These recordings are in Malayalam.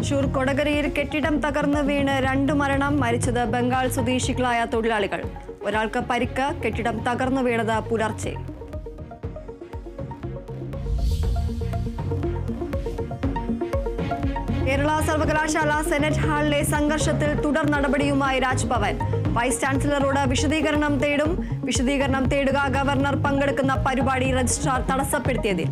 തൃശൂർ കൊടകരയിൽ കെട്ടിടം തകർന്ന് വീണ് 2 മരണം. മരിച്ചത് ബംഗാൾ സ്വദേശികളായ തൊഴിലാളികൾ. ഒരാൾക്ക് പരിക്ക്. കെട്ടിടം തകർന്നു വീണത് പുലർച്ചെ. കേരള സർവകലാശാല സെനറ്റ് ഹാളിലെ സംഘർഷത്തിൽ തുടർ നടപടിയുമായി രാജ്ഭവൻ. വൈസ് ചാൻസലറോട് വിശദീകരണം തേടും. വിശദീകരണം തേടുക ഗവർണർ പങ്കെടുക്കുന്ന പരിപാടി രജിസ്ട്രാർ തടസ്സപ്പെടുത്തിയതിൽ.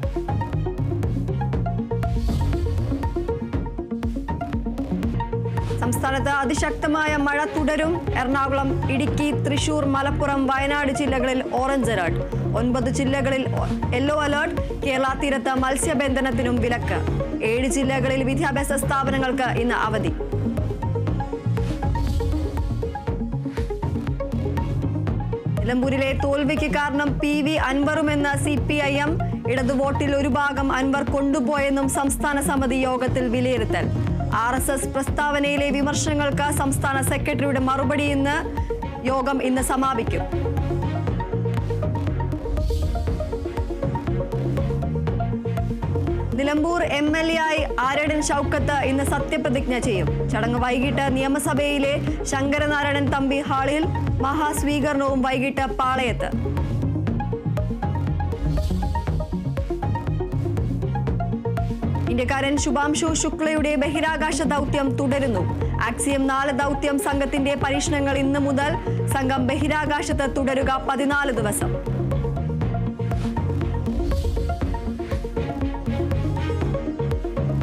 സംസ്ഥാനത്ത് അതിശക്തമായ മഴ തുടരും. എറണാകുളം, ഇടുക്കി, തൃശൂർ, മലപ്പുറം, വയനാട് ജില്ലകളിൽ ഓറഞ്ച് അലർട്ട്. 9 ജില്ലകളിൽ യെല്ലോ അലർട്ട്. കേരള തീരത്ത് മത്സ്യബന്ധനത്തിനും വിലക്ക്. 7 ജില്ലകളിൽ വിദ്യാഭ്യാസ സ്ഥാപനങ്ങൾക്ക് ഇന്ന് അവധി. നിലമ്പൂരിലെ തോൽവിക്ക് കാരണം PV അൻവറുമെന്ന് CPIM. ഇടതു വോട്ടിൽ ഒരു ഭാഗം അൻവർ കൊണ്ടുപോയെന്നും സംസ്ഥാന സമിതി യോഗത്തിൽ വിലയിരുത്തൽ. RSS പ്രസ്താവനയിലെ വിമർശനങ്ങൾക്ക് സംസ്ഥാന സെക്രട്ടറിയുടെ മറുപടി യോഗം ഇന്ന് സമാപിക്കും. നിലമ്പൂർ MLA ആയി ആരടൻ ഷൗക്കത്ത് ഇന്ന് സത്യപ്രതിജ്ഞ ചെയ്യും. ചടങ്ങ് വൈകിട്ട് നിയമസഭയിലെ ശങ്കരനാരായണൻ തമ്പി ഹാളിൽ. മഹാസ്വീകരണവും വൈകിട്ട് പാളയത്ത്. ഇന്ത്യക്കാരൻ ശുഭാംശു ശുക്ലയുടെ ബഹിരാകാശ ദൗത്യം തുടരുന്നു. ആക്സിയം 4 ദൗത്യം സംഘത്തിന്റെ പരീക്ഷണങ്ങൾ ഇന്ന് മുതൽ. സംഘം ബഹിരാകാശത്ത് തുടരുക 14 ദിവസം.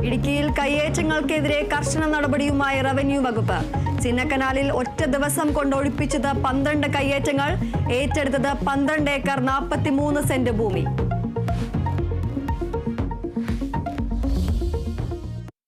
ഇടുക്കിയിൽ കയ്യേറ്റങ്ങൾക്കെതിരെ കർശന നടപടിയുമായി റവന്യൂ വകുപ്പ്. ചിന്നക്കനാലിൽ ഒറ്റ ദിവസം കൊണ്ട് ഒഴിപ്പിച്ചത് 12 കയ്യേറ്റങ്ങൾ. ഏറ്റെടുത്തത് 12 ഏക്കർ 43 സെന്റ് ഭൂമി.